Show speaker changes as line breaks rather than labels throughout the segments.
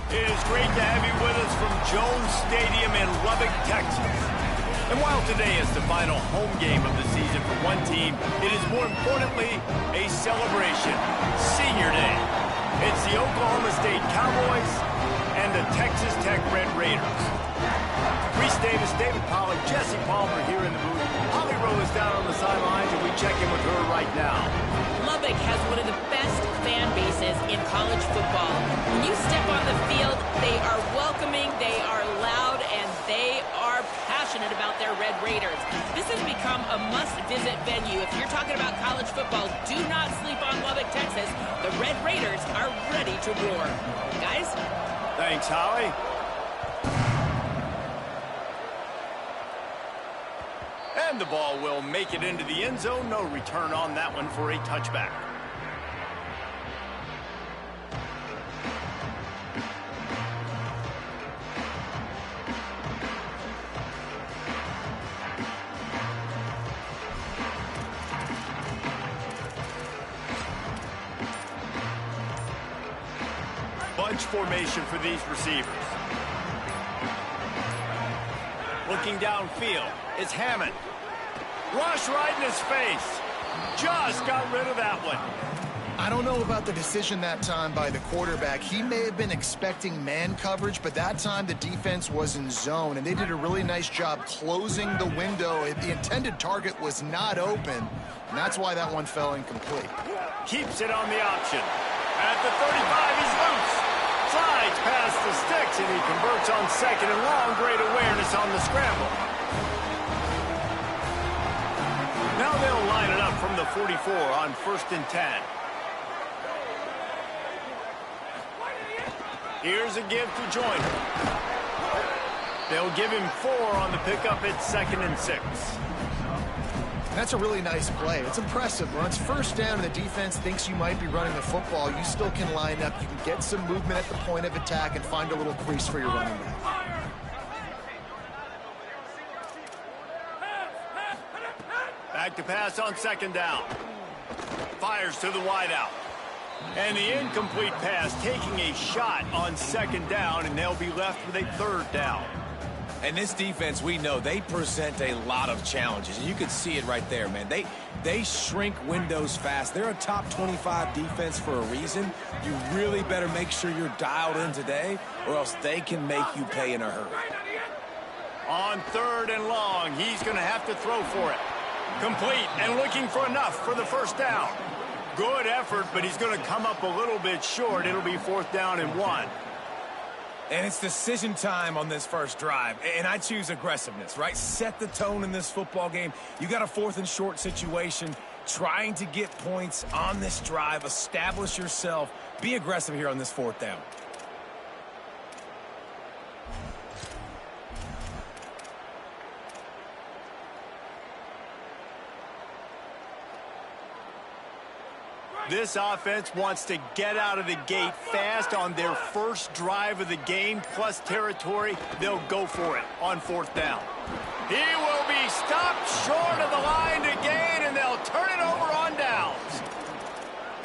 It is great to have you with us from Jones Stadium in Lubbock, Texas. And while today is the final home game of the season for one team, it is more importantly a celebration, Senior Day. It's the Oklahoma State Cowboys and the Texas Tech Red Raiders. Reese Davis, David Pollack, Jesse Palmer here in the booth. Holly Rowe is down on the sidelines, and we check in with her right now.
Lubbock has one of the best fan bases in college football. When you step on the field, they are welcoming, they are loud, and they are passionate about their Red Raiders. This has become a must-visit venue. If you're talking about college football, do not sleep on Lubbock, Texas. The Red Raiders are ready to roar. Guys?
Thanks, Holly. And the ball will make it into the end zone. No return on that one for a touchback. Bunch formation for these receivers. Looking downfield, it's Hammond. Rush right in his face. Just got rid of that one.
I don't know about the decision that time by the quarterback. He may have been expecting man coverage, but that time the defense was in zone, and they did a really nice job closing the window. The intended target was not open, and that's why that one fell incomplete.
Keeps it on the option. At the 35, he's loose. Slides past the sticks, and he converts on second and long. Great awareness on the scramble. Now they'll line it up from the 44 on 1st and 10. Here's a give to Joyner. They'll give him 4 on the pickup at 2nd and 6.
That's a really nice play. It's impressive. When it's 1st down and the defense thinks you might be running the football, you still can line up. You can get some movement at the point of attack and find a little crease for your running back.
Back to pass on 2nd down. Fires to the wideout. And the incomplete pass taking a shot on 2nd down, and they'll be left with a 3rd down.
And this defense, we know, they present a lot of challenges. And you can see it right there, man. They shrink windows fast. They're a top 25 defense for a reason. You really better make sure you're dialed in today, or else they can make you pay in a hurry.
On 3rd and long, he's going to have to throw for it. Complete and looking for enough for the 1st down. Good effort, but he's going to come up a little bit short. It'll be 4th down and 1.
And it's decision time on this first drive, and I choose aggressiveness, right? Set the tone in this football game. You got a 4th and short situation, trying to get points on this drive, establish yourself, be aggressive here on this 4th down.
This offense wants to get out of the gate fast on their first drive of the game, plus territory. They'll go for it on 4th down. He will be stopped short of the line to gain, and they'll turn it over on downs.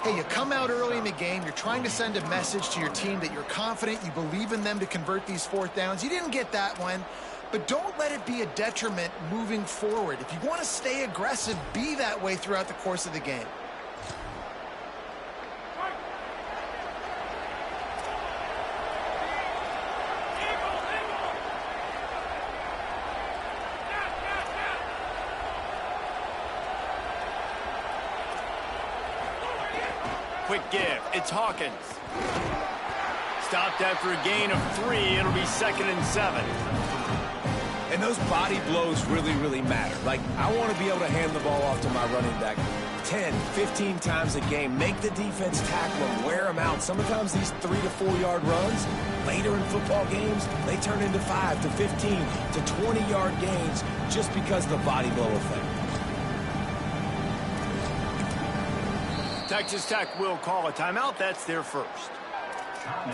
Hey, you come out early in the game, you're trying to send a message to your team that you're confident, you believe in them to convert these 4th downs. You didn't get that one, but don't let it be a detriment moving forward. If you want to stay aggressive, be that way throughout the course of the game.
Quick give. It's Hawkins. Stopped after a gain of 3. It'll be 2nd and 7.
And those body blows really, really matter. Like, I want to be able to hand the ball off to my running back 10, 15 times a game. Make the defense tackle them, wear them out. Sometimes these 3 to 4 yard runs, later in football games, they turn into 5 to 15 to 20-yard gains just because of the body blow effect.
Texas Tech will call a timeout. That's their first.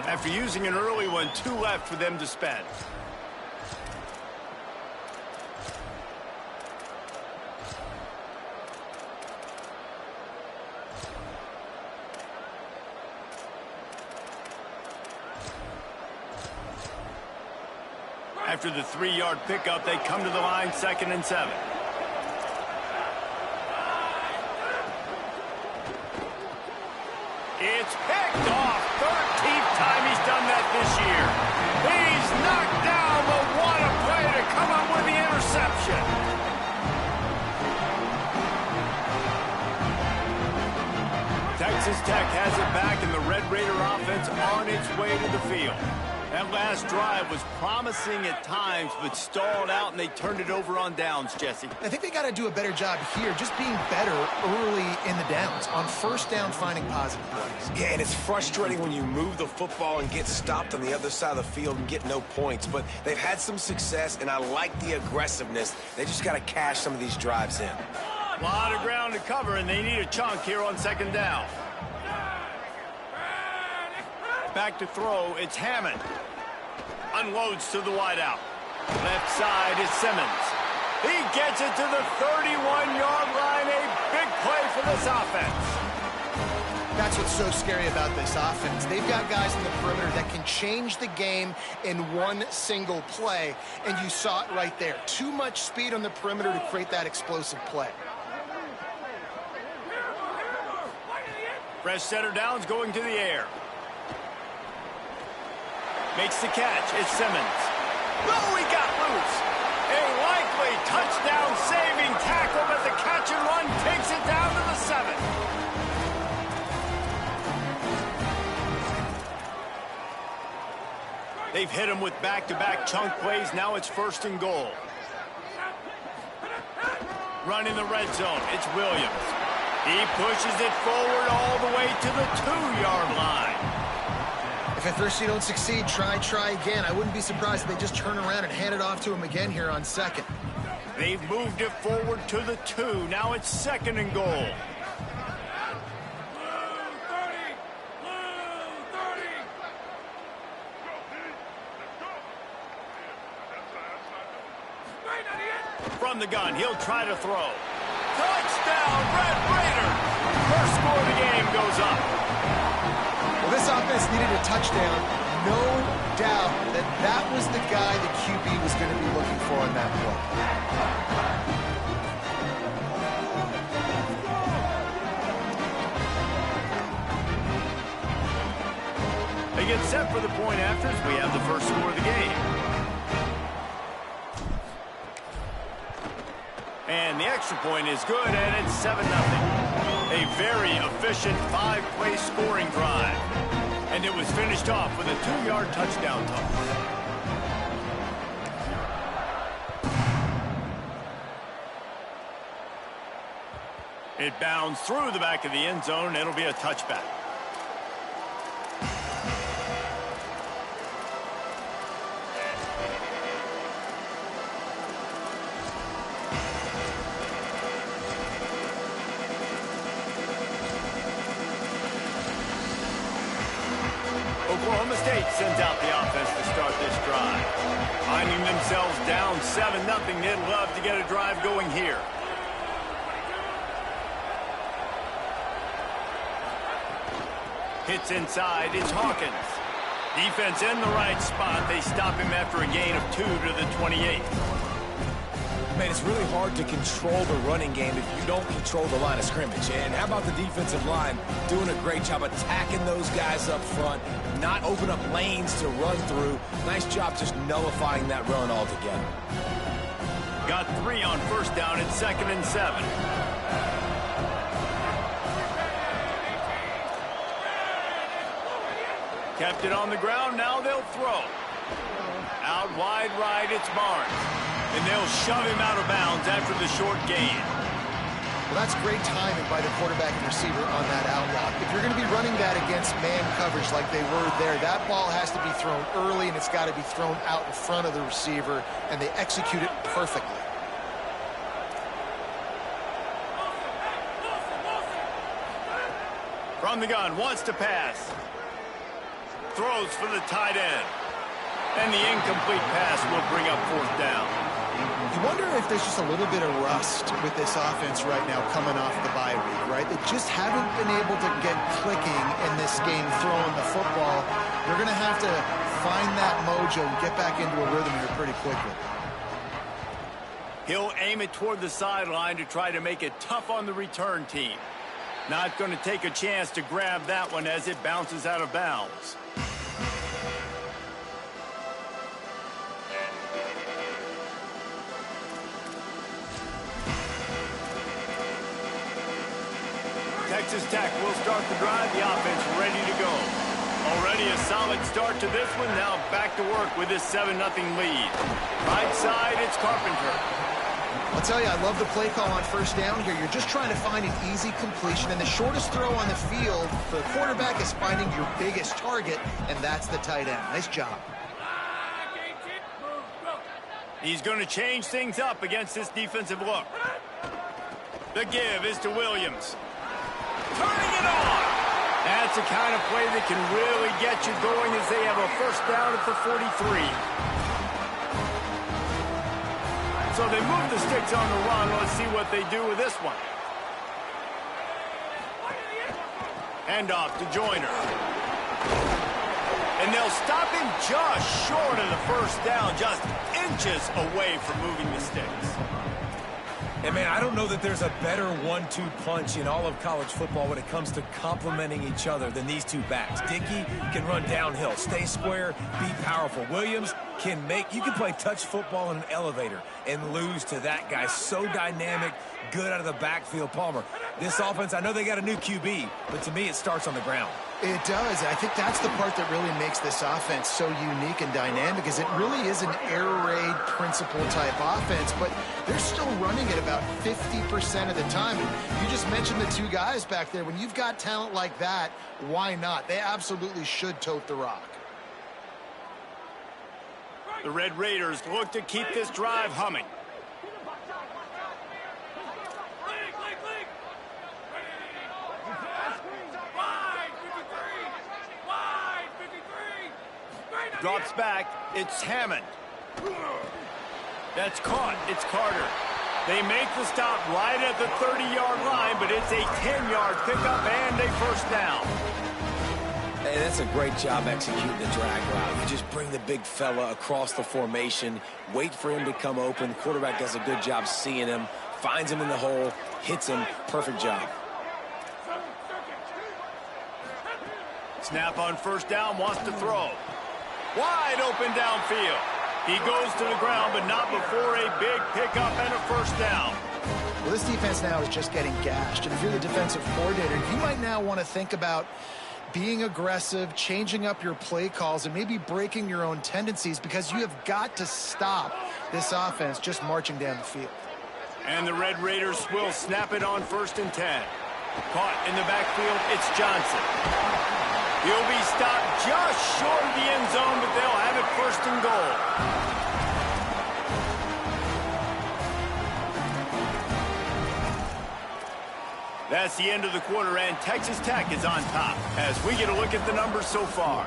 After using an early one, 2 left for them to spend. After the 3-yard pickup, they come to the line, 2nd and 7. It's picked off. 13th time he's done that this year. He's knocked down, but what a play to come up with the interception. Texas Tech has it back, and the Red Raider offense on its way to the field. That last drive was promising at times, but stalled out, and they turned it over on downs, Jesse.
I think they got to do a better job here, just being better early in the downs, on first down finding positive plays.
Yeah, and it's frustrating when you move the football and get stopped on the other side of the field and get no points. But they've had some success, and I like the aggressiveness. They just got to cash some of these drives in.
A lot of ground to cover, and they need a chunk here on 2nd down. Back to throw, it's Hammond. Unloads to the wideout. Left side is Simmons. He gets it to the 31-yard line. A big play for this offense.
That's what's so scary about this offense. They've got guys in the perimeter that can change the game in one single play, and you saw it right there. Too much speed on the perimeter to create that explosive play.
Fresh center downs going to the air. Makes the catch. It's Simmons. Oh, he got loose. A likely touchdown-saving tackle, but the catch and run takes it down to the 7. They've hit him with back-to-back chunk plays. Now it's 1st and goal. Run in the red zone. It's Williams. He pushes it forward all the way to the 2-yard line.
If at first you don't succeed, try again. I wouldn't be surprised if they just turn around and hand it off to him again here on 2nd.
They've moved it forward to the 2. Now it's 2nd and goal. From the gun, he'll try to throw. Touchdown, Red Raider! First score of the game goes up.
Well, this offense needed a touchdown. No doubt that was the guy the QB was going to be looking for on that
play. They get set for the point after as we have the first score of the game. And the extra point is good, and it's 7-0. A very efficient 5-play scoring drive. And it was finished off with a 2-yard touchdown toss. It bounds through the back of the end zone, and it'll be a touchback. Oklahoma State sends out the offense to start this drive. Finding themselves down 7-0, they'd love to get a drive going here. Hits inside, it's Hawkins. Defense in the right spot. They stop him after a gain of 2 to the 28.
Man, it's really hard to control the running game if you don't control the line of scrimmage. And how about the defensive line doing a great job attacking those guys up front, not open up lanes to run through. Nice job just nullifying that run altogether.
Got 3 on first down. It's 2nd and 7. Kept it on the ground. Now they'll throw. Out wide right, it's Barnes. And they'll shove him out of bounds after the short gain.
Well, that's great timing by the quarterback and receiver on that out route. If you're going to be running that against man coverage like they were there, that ball has to be thrown early, and it's got to be thrown out in front of the receiver, and they execute it perfectly.
From the gun, wants to pass. Throws for the tight end. And the incomplete pass will bring up fourth down.
You wonder if there's just a little bit of rust with this offense right now coming off the bye week, right? They just haven't been able to get clicking in this game throwing the football. They're going to have to find that mojo and get back into a rhythm here pretty quickly.
He'll aim it toward the sideline to try to make it tough on the return team. Not going to take a chance to grab that one as it bounces out of bounds. Texas Tech will start the drive. The offense ready to go. Already a solid start to this one. Now back to work with this 7-0 lead. Right side, it's Carpenter.
I'll tell you, I love the play call on first down here. You're just trying to find an easy completion, and the shortest throw on the field for the quarterback is finding your biggest target, and that's the tight end. Nice job.
He's going to change things up against this defensive look. The give is to Williams. Turning it on. That's the kind of play that can really get you going as they have a first down at the 43. So they move the sticks on the run. Let's see what they do with this one. Hand off to Joyner. And they'll stop him just short of the first down, just inches away from moving the sticks.
And, man, I don't know that there's a better 1-2 punch in all of college football when it comes to complementing each other than these two backs. Dickey can run downhill, stay square, be powerful. Williams can you can play touch football in an elevator and lose to that guy. So dynamic, good out of the backfield. Palmer, this offense, I know they got a new QB, but to me it starts on the ground.
It does. I think that's the part that really makes this offense so unique and dynamic, is it really is an air raid principle type offense, but they're still running it about 50% of the time. And you just mentioned the two guys back there. When you've got talent like that, why not? They absolutely should tote the rock.
The Red Raiders look to keep this drive humming. Drops back. It's Hammond. That's caught. It's Carter. They make the stop right at the 30-yard line, but it's a 10-yard pickup and a first down.
Hey, that's a great job executing the drag route. You just bring the big fella across the formation, wait for him to come open. The quarterback does a good job seeing him, finds him in the hole, hits him. Perfect job.
Snap on first down, wants to throw. Wide open downfield. He goes to the ground, but not before a big pickup and a first down.
Well, this defense now is just getting gashed. And if you're the defensive coordinator, you might now want to think about being aggressive, changing up your play calls, and maybe breaking your own tendencies, because you have got to stop this offense just marching down the field.
And the Red Raiders will snap it on 1st and 10. Caught in the backfield, it's Johnson. He'll be stopped just short of the end zone, but they'll have it 1st and goal. That's the end of the quarter, and Texas Tech is on top as we get a look at the numbers so far.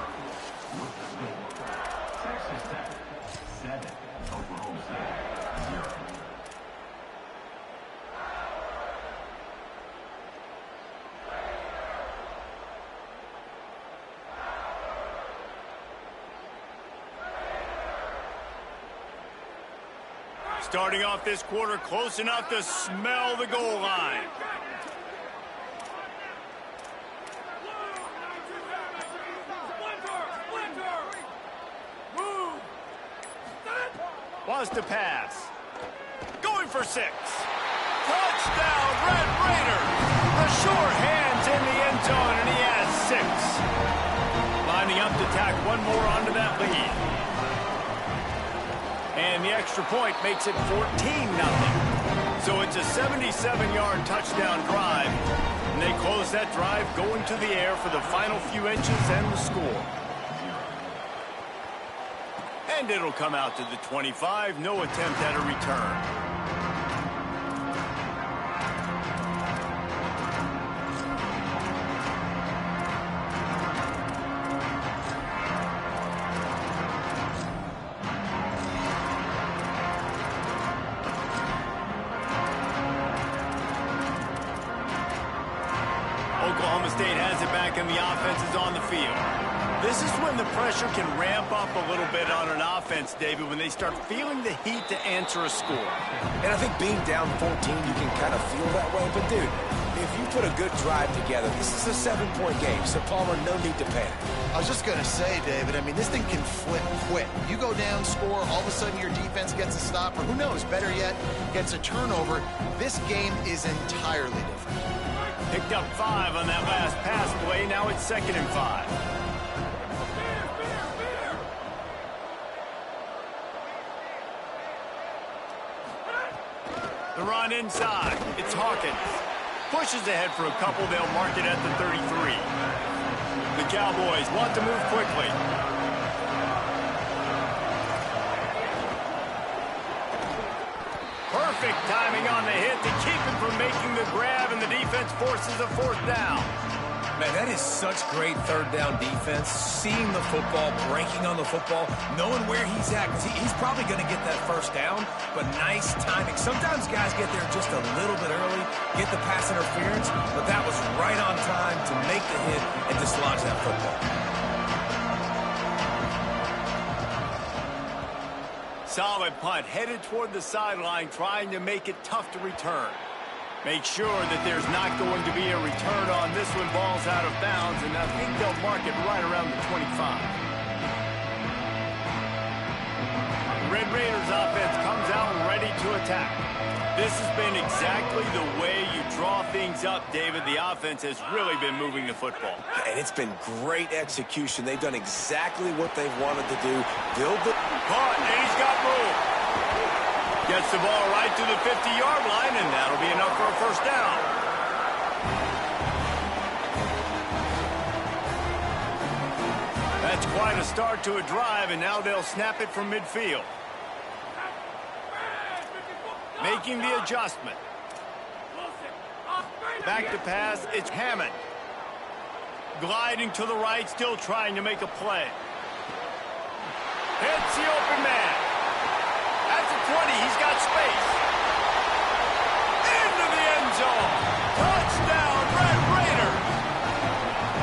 Starting off this quarter close enough to smell the goal line. Wants to pass. Going for 6. Touchdown, Red Raiders. The sure hands in the end zone, and he has 6. Lining up to tack one more onto that lead. And the extra point makes it 14-0. So it's a 77-yard touchdown drive. And they close that drive going to the air for the final few inches and the score. And it'll come out to the 25. No attempt at a return. Oklahoma State has it back and the offense is on the field. This is when the pressure can ramp up a little bit on an offense, David, when they start feeling the heat to answer a score.
And I think being down 14, you can kind of feel that way. But, dude, if you put a good drive together, this is a 7-point game. So, Palmer, no need to panic.
I was just going to say, David, I mean, this thing can flip quick. You go down, score, all of a sudden your defense gets a stop, or who knows, better yet, gets a turnover. This game is entirely different.
Picked up 5 on that last pass play. Now it's 2nd and 5. The run inside. It's Hawkins. Pushes ahead for a couple. They'll mark it at the 33. The Cowboys want to move quickly. Perfect timing on the hit to keep him from making the grab, and the defense forces a 4th down.
Man, that is such great 3rd down defense. Seeing the football, breaking on the football, knowing where he's at. Because he's probably going to get that 1st down, but nice timing. Sometimes guys get there just a little bit early, get the pass interference, but that was right on time to make the hit and dislodge that football.
Solid punt, headed toward the sideline, trying to make it tough to return. Make sure that there's not going to be a return on this one. Ball's out of bounds, and I think they'll mark it right around the 25. Red Raiders offense comes out ready to attack. This has been exactly the way you draw things up, David. The offense has really been moving the football.
And it's been great execution. They've done exactly what they've wanted to do. Build the...
Caught, and he's got room. Gets the ball right to the 50-yard line, and that'll be enough for a 1st down. That's quite a start to a drive, and now they'll snap it from midfield. Making the adjustment. Back to pass, it's Hammond. Gliding to the right, still trying to make a play. Hits the open man. At the 20, he's got space. Into the end zone. Touchdown, Red Raiders.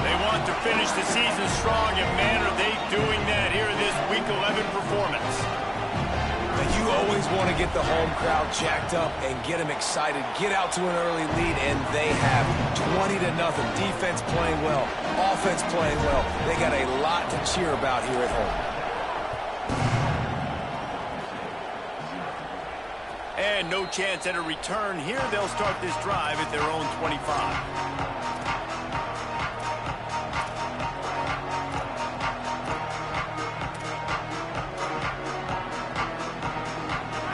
They want to finish the season strong, and man, are they doing that here in this Week 11 performance.
You always want to get the home crowd jacked up and get them excited. Get out to an early lead, and they have 20-0. Defense playing well, offense playing well. They got a lot to cheer about here at home.
And no chance at a return here. They'll start this drive at their own 25.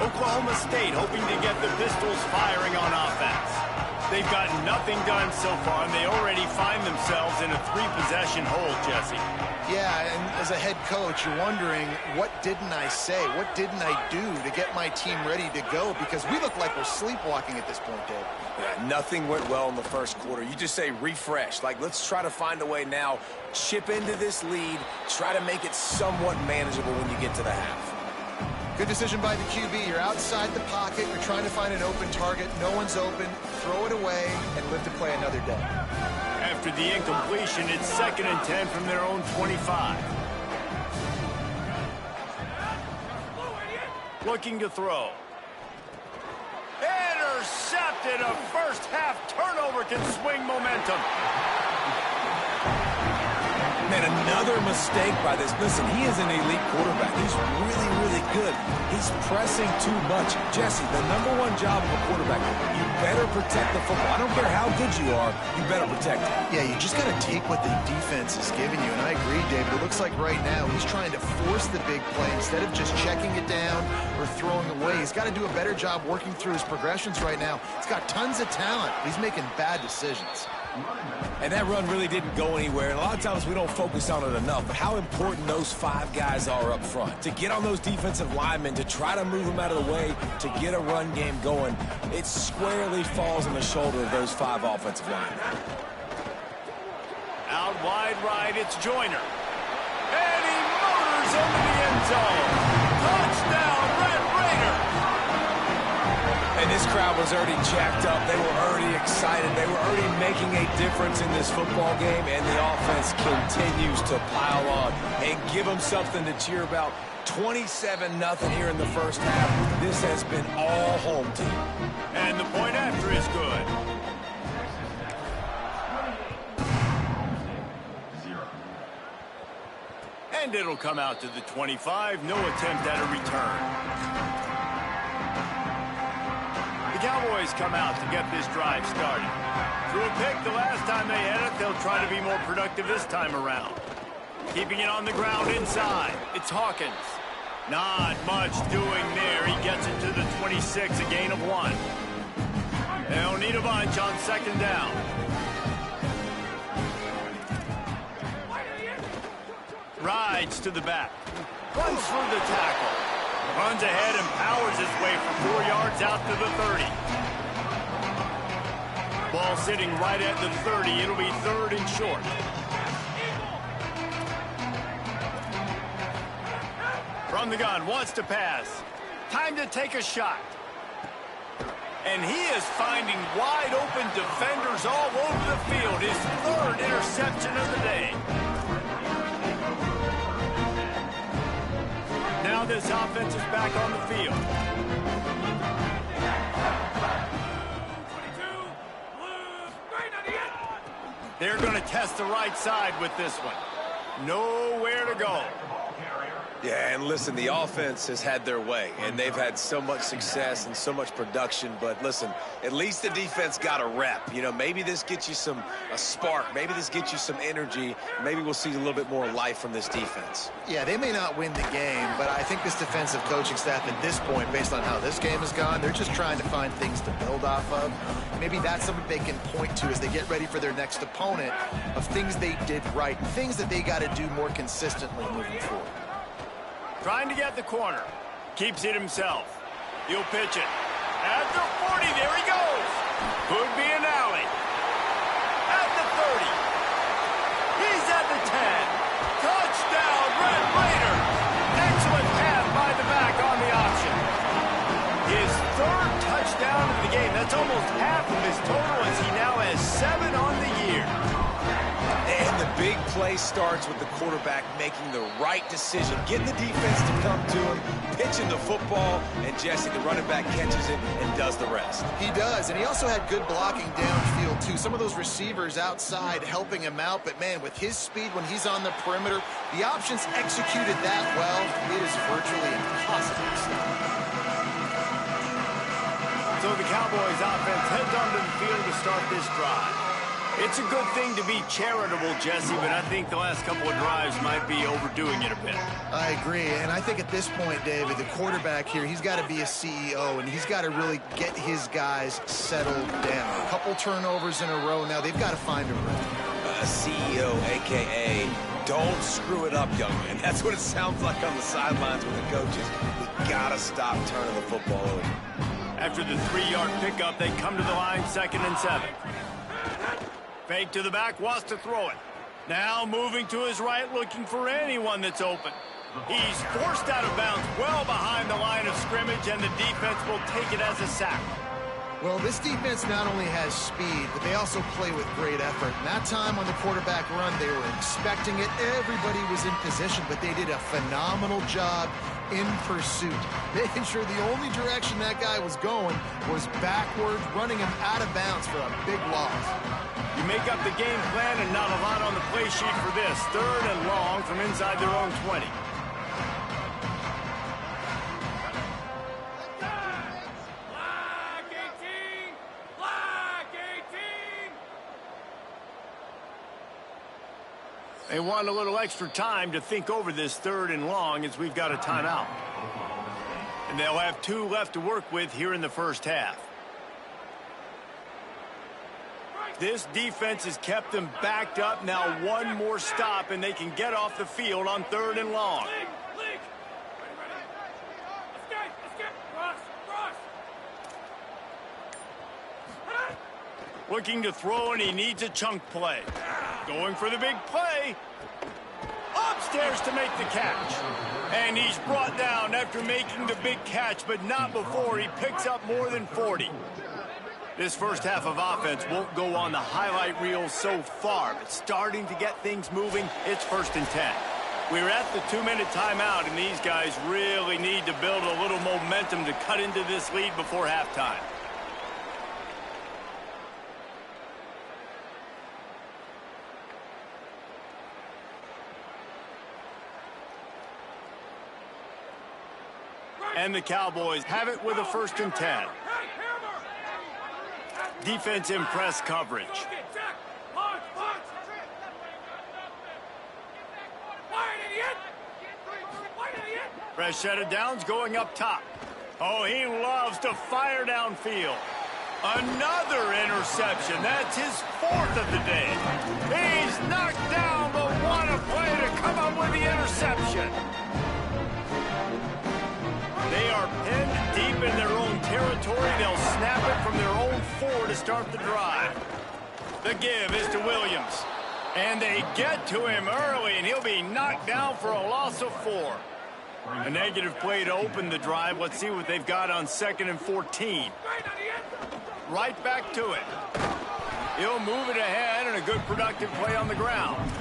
Oklahoma State hoping to get the Pistols firing on offense. They've gotten nothing done so far, and they already find themselves in a 3-possession hole, Jesse.
Yeah, and as a head coach, you're wondering, what didn't I say? What didn't I do to get my team ready to go? Because we look like we're sleepwalking at this point, Dave.
Yeah, nothing went well in the 1st quarter. You just say refresh. Like, let's try to find a way now, chip into this lead, try to make it somewhat manageable when you get to the half.
Good decision by the QB. You're outside the pocket. You're trying to find an open target. No one's open. Throw it away and live to play another day.
After the incompletion, it's 2nd and 10 from their own 25. Looking to throw. Intercepted. A first half turnover can swing momentum.
Man, another mistake by this. Listen, he is an elite quarterback. He's really, really good. He's pressing too much. Jesse, the #1 job of a quarterback, you better protect the football. I don't care how good you are, you better protect it.
Yeah, you just got to take what the defense is giving you. And I agree, David. It looks like right now he's trying to force the big play instead of just checking it down or throwing away. He's got to do a better job working through his progressions right now. He's got tons of talent. He's making bad decisions.
And that run really didn't go anywhere. And a lot of times we don't focus on it enough. But how important those 5 guys are up front. To get on those defensive linemen, to try to move them out of the way, to get a run game going, it squarely falls on the shoulder of those 5 offensive linemen.
Out wide right, it's Joyner. And he motors into the end zone. Touchdown, Red Raider!
And this crowd was already jacked up. They were already excited. They were already making a difference in this football game, and the offense continues to pile on and give them something to cheer about. 27-0 here in the first half. This has been all home team.
And the point after is good. And it'll come out to the 25. No attempt at a return. The Cowboys come out to get this drive started. Threw a pick the last time they had it. They'll try to be more productive this time around. Keeping it on the ground inside. It's Hawkins. Not much doing there. He gets it to the 26, a gain of 1. They'll need a bunch on second down. Rides to the back. Runs through the tackle. Runs ahead and powers his way for 4 yards out to the 30. Ball sitting right at the 30. It'll be 3rd and short. From the gun, wants to pass. Time to take a shot. And he is finding wide open defenders all over the field. His 3rd interception of the day. Now this offense is back on the field. They're going to test the right side with this one. Nowhere to go.
Yeah, and listen, the offense has had their way, and they've had so much success and so much production. But listen, at least the defense got a rep. You know, maybe this gets you a spark. Maybe this gets you some energy. Maybe we'll see a little bit more life from this defense.
Yeah, they may not win the game, but I think this defensive coaching staff at this point, based on how this game has gone, they're just trying to find things to build off of. Maybe that's something they can point to as they get ready for their next opponent of things they did right, things that they got to do more consistently moving forward.
Trying to get the corner. Keeps it himself. He'll pitch it. At the 40, there he goes. Could be an alley. At the 30. He's at the 10. Touchdown, Red Raider. Excellent pass by the back on the option. His 3rd touchdown of the game. That's almost half of his total as he now has 7 on the year.
And the big play starts with the quarterback making the right decision, getting the defense to come to him, pitching the football, and Jesse, the running back, catches it and does the rest.
He does, and he also had good blocking downfield, too. Some of those receivers outside helping him out, but, man, with his speed when he's on the perimeter, the options executed that well, it is virtually impossible to stop.
So the Cowboys offense heads onto the field to start this drive. It's a good thing to be charitable, Jesse, but I think the last couple of drives might be overdoing it a bit.
I agree, and I think at this point, David, the quarterback here, he's got to be a CEO, and he's got to really get his guys settled down. A couple turnovers in a row now. They've got to find a rhythm.
CEO, a.k.a. don't screw it up, young man. That's what it sounds like on the sidelines with the coaches. We got to stop turning the football over.
After the 3-yard pickup, they come to the line, 2nd and 7. Fake to the back, wants to throw it. Now moving to his right, looking for anyone that's open. He's forced out of bounds well behind the line of scrimmage, and the defense will take it as a sack.
Well, this defense not only has speed, but they also play with great effort. And that time on the quarterback run, they were expecting it. Everybody was in position, but they did a phenomenal job in pursuit, making sure the only direction that guy was going was backwards, running him out of bounds for a big loss.
You make up the game plan and not a lot on the play sheet for this. 3rd and long from inside their own 20. They want a little extra time to think over this 3rd and long as we've got a timeout. And they'll have 2 left to work with here in the first half. This defense has kept them backed up. Now 1 more stop and they can get off the field on 3rd and long. Looking to throw, and he needs a chunk play. Going for the big play. Upstairs to make the catch. And he's brought down after making the big catch, but not before he picks up more than 40. This first half of offense won't go on the highlight reel so far, but starting to get things moving, it's 1st and 10. We're at the 2-minute timeout, and these guys really need to build a little momentum to cut into this lead before halftime. And the Cowboys have it with a 1st and 10. Defense in press coverage. Fresh set of downs going up top. Oh, he loves to fire downfield. Another interception. That's his 4th of the day. He's knocked down, but what a play to come up with the interception. They are pinned deep in their own territory. They'll snap it from their own 4 to start the drive. The give is to Williams. And they get to him early, and he'll be knocked down for a loss of 4. A negative play to open the drive. Let's see what they've got on 2nd and 14. Right back to it. He'll move it ahead, and a good productive play on the ground.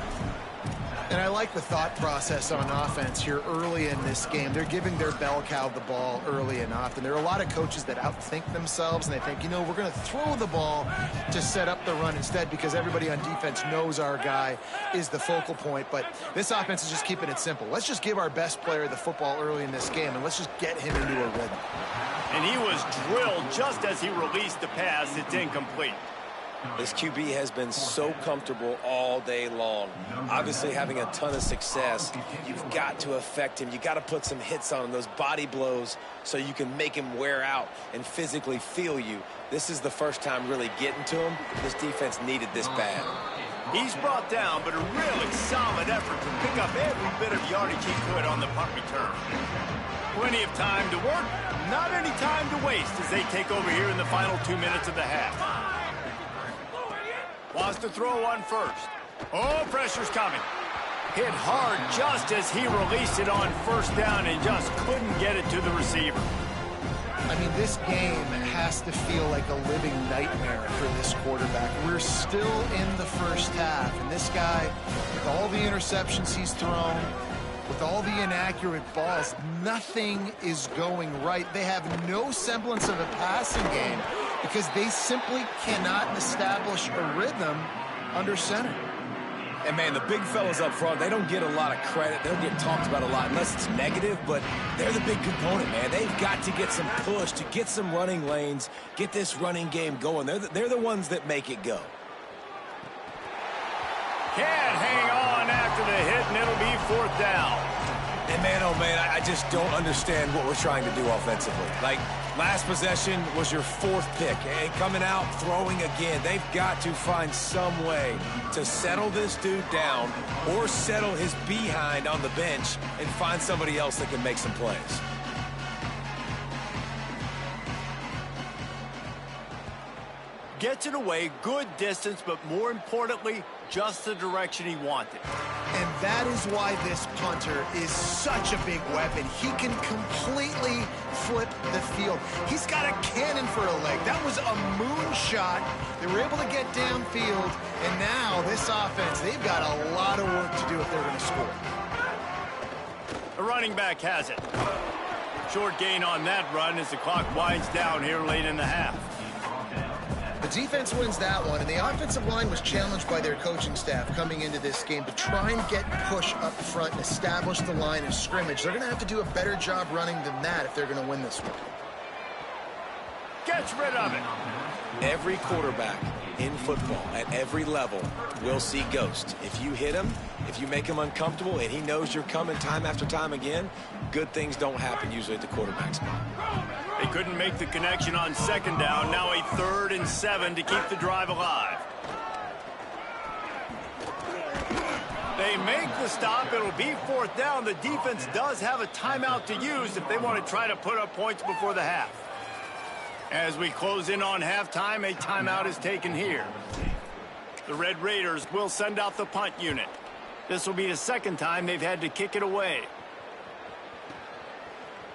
And I like the thought process on offense here early in this game. They're giving their bell cow the ball early and often. There are a lot of coaches that outthink themselves, and they think, you know, we're going to throw the ball to set up the run instead because everybody on defense knows our guy is the focal point. But this offense is just keeping it simple. Let's just give our best player the football early in this game, and let's just get him into a rhythm.
And he was drilled just as he released the pass. It's incomplete.
This QB has been so comfortable all day long. Obviously having a ton of success. You've got to affect him. You've got to put some hits on him, those body blows, so you can make him wear out and physically feel you. This is the first time really getting to him. This defense needed this bad.
He's brought down, but a really solid effort to pick up every bit of yardage he could on the punt return. Plenty of time to work, not any time to waste as they take over here in the final 2 minutes of the half. Wants to throw on 1st. Oh, pressure's coming. Hit hard just as he released it on 1st down and just couldn't get it to the receiver.
I mean, this game has to feel like a living nightmare for this quarterback. We're still in the first half, and this guy, with all the interceptions he's thrown, with all the inaccurate balls, nothing is going right. They have no semblance of a passing game because they simply cannot establish a rhythm under center.
And, man, the big fellas up front, they don't get a lot of credit. They don't get talked about a lot unless it's negative, but they're the big component, man. They've got to get some push, to get some running lanes, get this running game going. They're the ones that make it go.
Can't hang on after the hit, and it'll be 4th down.
And, man, oh, man, I just don't understand what we're trying to do offensively. Like, last possession was your 4th pick, and coming out, throwing again. They've got to find some way to settle this dude down or settle his behind on the bench and find somebody else that can make some plays.
Gets it away, good distance, but more importantly, just the direction he wanted.
And that is why this punter is such a big weapon. He can completely flip the field. He's got a cannon for a leg. That was a moonshot. They were able to get downfield, and now this offense, they've got a lot of work to do if they're going to score.
The running back has it. Short gain on that run as the clock winds down here late in the half.
The defense wins that one, and the offensive line was challenged by their coaching staff coming into this game to try and get push up front and establish the line of scrimmage. They're going to have to do a better job running than that if they're going to win this one.
Gets rid of it.
Every quarterback in football at every level will see ghost. If you hit him, if you make him uncomfortable and he knows you're coming time after time again, good things don't happen usually at the quarterback spot.
They couldn't make the connection on second down. Now a 3rd and 7 to keep the drive alive. They make the stop. It'll be 4th down. The defense does have a timeout to use if they want to try to put up points before the half. As we close in on halftime, a timeout is taken here. The Red Raiders will send out the punt unit. This will be the 2nd time they've had to kick it away.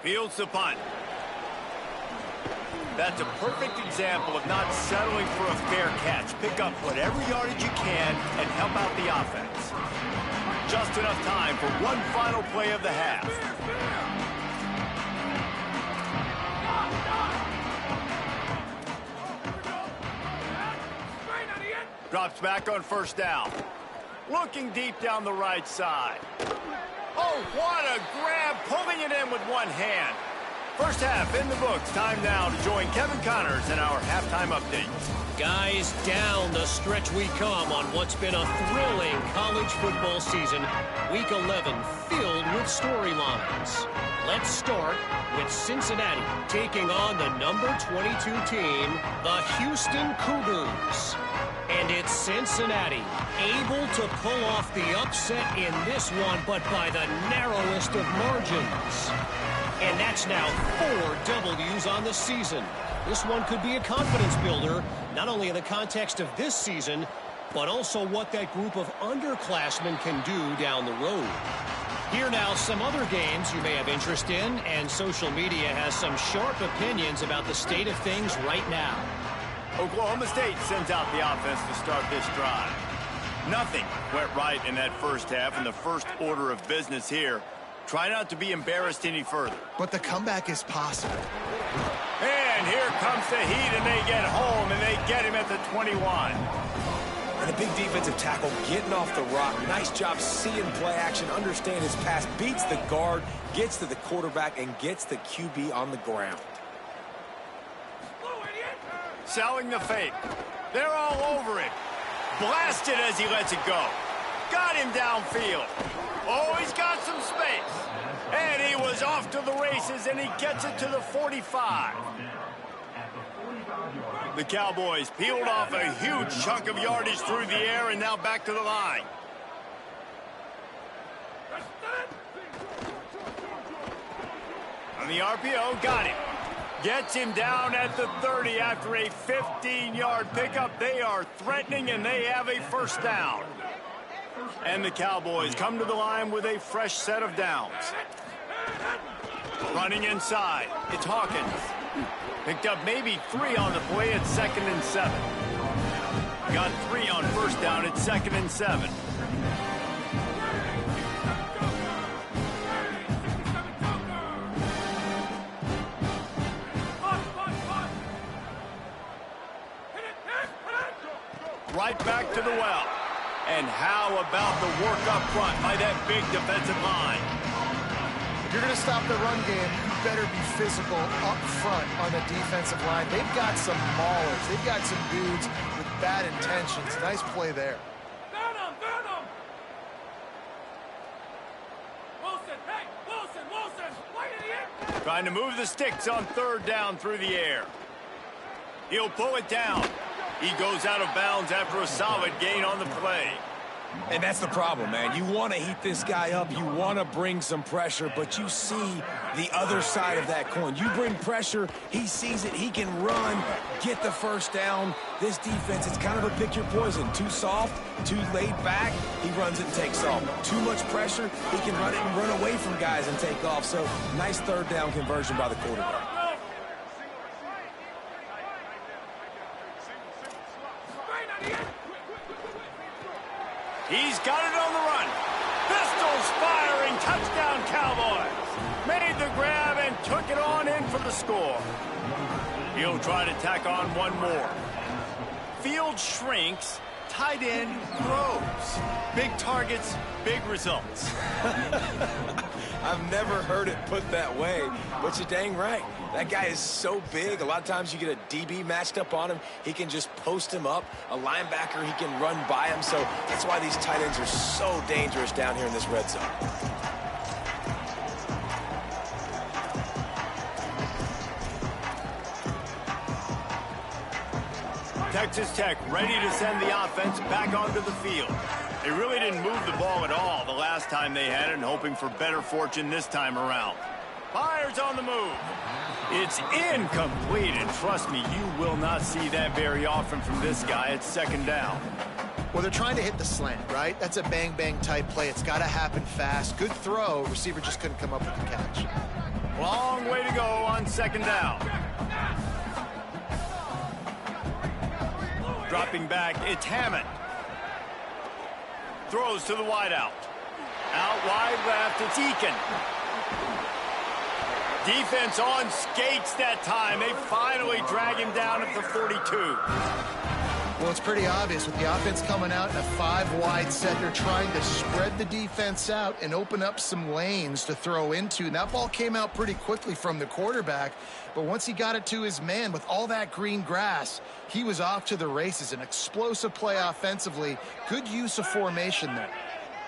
Fields the punt. That's a perfect example of not settling for a fair catch. Pick up whatever yardage you can and help out the offense. Just enough time for one final play of the half. Drops back on 1st down. Looking deep down the right side. Oh, what a grab, pulling it in with one hand. First half in the books. Time now to join Kevin Connors in our halftime update.
Guys, down the stretch we come on what's been a thrilling college football season. Week 11 filled with storylines. Let's start with Cincinnati taking on the number 22 team, the Houston Cougars. And it's Cincinnati able to pull off the upset in this one, but by the narrowest of margins. And that's now 4 W's on the season. This one could be a confidence builder, not only in the context of this season, but also what that group of underclassmen can do down the road. Here now, some other games you may have interest in, and social media has some sharp opinions about the state of things right now.
Oklahoma State sends out the offense to start this drive. Nothing went right in that first half, and the first order of business here. Try not to be embarrassed any further.
But the comeback is possible.
And here comes the heat, and they get home, and they get him at the 21.
And a big defensive tackle getting off the rock. Nice job seeing play action, understand his pass, beats the guard, gets to the quarterback, and gets the QB on the ground.
Selling the fake. They're all over it. Blasted as he lets it go. Got him downfield. Oh, he's got some space. And he was off to the races, and he gets it to the 45. The Cowboys peeled off a huge chunk of yardage through the air and now back to the line. On the RPO, got him. Gets him down at the 30 after a 15-yard pickup. They are threatening, and they have a first down. And the Cowboys come to the line with a fresh set of downs. Running inside, it's Hawkins. Picked up maybe 3 on the play at 2nd and 7. Got 3 on first down at 2nd and 7. Right back to the well. And how about the work up front by that big defensive line?
If you're going to stop the run game, you better be physical up front on the defensive line. They've got some maulers. They've got some dudes with bad intentions. Nice play there.
Burn him! Wilson, hey! Wilson! Wait in the air!
Trying to move the sticks on 3rd down through the air. He'll pull it down. He goes out of bounds after a solid gain on the play.
And that's the problem, man. You want to heat this guy up. You want to bring some pressure, but you see the other side of that coin. You bring pressure, he sees it, he can run, get the first down. This defense, it's kind of a pick your poison. Too soft, too laid back, he runs it and takes off. Too much pressure, he can run it and run away from guys and take off. So, nice third down conversion by the quarterback.
He's got it on the run. Pistols firing. Touchdown, Cowboys. Made the grab and took it on in for the score. He'll try to tack on one more. Field shrinks. Tight end grows. Big targets, big results.
I've never heard it put that way, but you're dang right. That guy is so big. A lot of times you get a DB matched up on him. He can just post him up. A linebacker, he can run by him. So that's why these tight ends are so dangerous down here in this red zone.
Texas Tech ready to send the offense back onto the field. They really didn't move the ball at all the last time they had it, and hoping for better fortune this time around. Fires on the move. It's incomplete, and trust me, you will not see that very often from this guy. It's second down.
Well, they're trying to hit the slant, right? That's a bang-bang type play. It's got to happen fast. Good throw. Receiver just couldn't come up with the catch.
Long way to go on second down. Dropping back, it's Hammond. Throws to the wideout. Out wide left, it's Eakin. Defense on skates that time. They finally drag him down at the 42.
Well, it's pretty obvious. With the offense coming out in a 5-wide set, they're trying to spread the defense out and open up some lanes to throw into. And that ball came out pretty quickly from the quarterback. But once he got it to his man with all that green grass, he was off to the races. An explosive play offensively. Good use of formation there.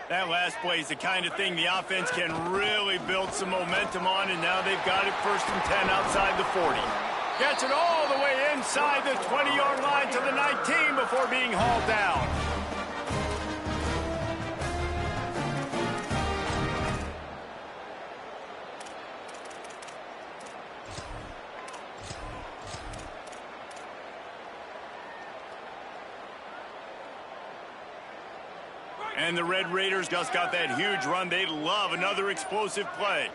That last play is the kind of thing the offense can really build some momentum on, and now they've got it 1st and 10 outside the 40. Gets it all the way inside the 20-yard line to the 19 before being hauled down. And the Red Raiders just got that huge run. They love another explosive play.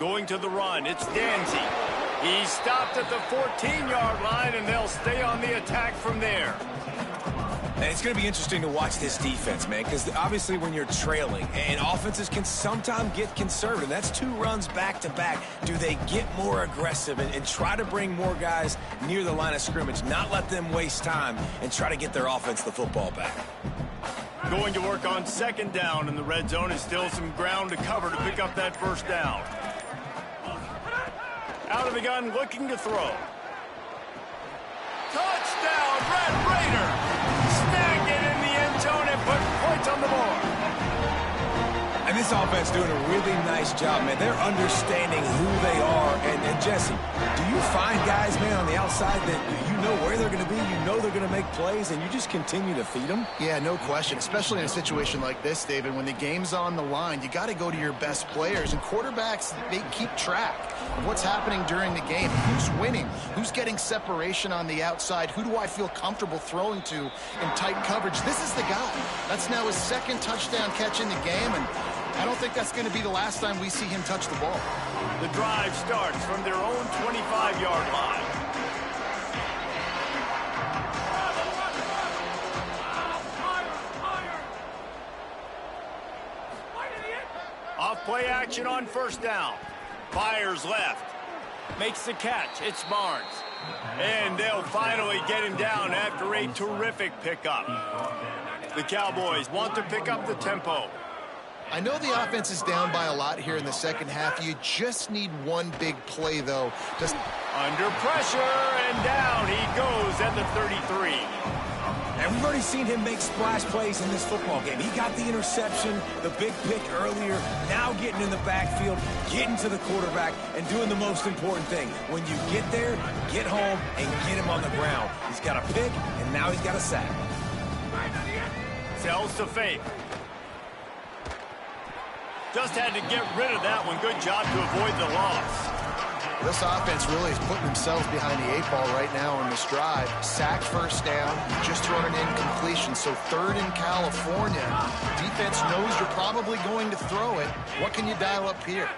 Going to the run, it's Danzy. He stopped at the 14-yard line, and they'll stay on the attack from there.
And it's going to be interesting to watch this defense, man, because obviously when you're trailing, and offenses can sometimes get conservative. That's 2 runs back-to-back. Do they get more aggressive and try to bring more guys near the line of scrimmage, not let them waste time, and try to get their offense the football back?
Going to work on second down, and the red zone is still some ground to cover to pick up that first down. Out of the gun, looking to throw. Touchdown, Red Raider! Snagged it in the end zone and put points on the board.
And this offense doing a really nice job, man. They're understanding who they are. And Jesse, do you find guys, man, on the outside that you know where they're going to be, you know they're going to make plays, and you just continue to feed them?
Yeah, no question, especially in a situation like this, David. When the game's on the line, you got to go to your best players. And quarterbacks, they keep track of what's happening during the game. Who's winning? Who's getting separation on the outside? Who do I feel comfortable throwing to in tight coverage? This is the guy. That's now his 2nd touchdown catch in the game, and I don't think that's going to be the last time we see him touch the ball.
The drive starts from their own 25-yard line. Off play action on first down. Fires left. Makes the catch. It's Barnes. And they'll finally get him down after a terrific pickup. The Cowboys want to pick up the tempo.
I know the offense is down by a lot here in the second half. You just need one big play, though. Just
under pressure, and down he goes at the 33.
And we've already seen him make splash plays in this football game. He got the interception, the big pick earlier, now getting in the backfield, getting to the quarterback, and doing the most important thing. When you get there, get home and get him on the ground. He's got a pick, and now he's got a sack.
Sells to fake. Just had to get rid of that one. Good job to avoid the loss.
This offense really is putting themselves behind the 8 ball right now on this drive. Sacked first down, just thrown an incompletion. So 3rd in California. Defense knows you're probably going to throw it. What can you dial up here?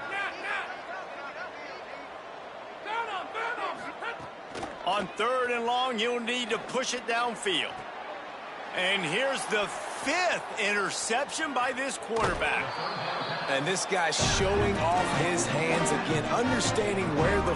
On 3rd and long, you'll need to push it downfield. And here's the 5th interception by this quarterback.
And this guy's showing off his hands again, understanding where the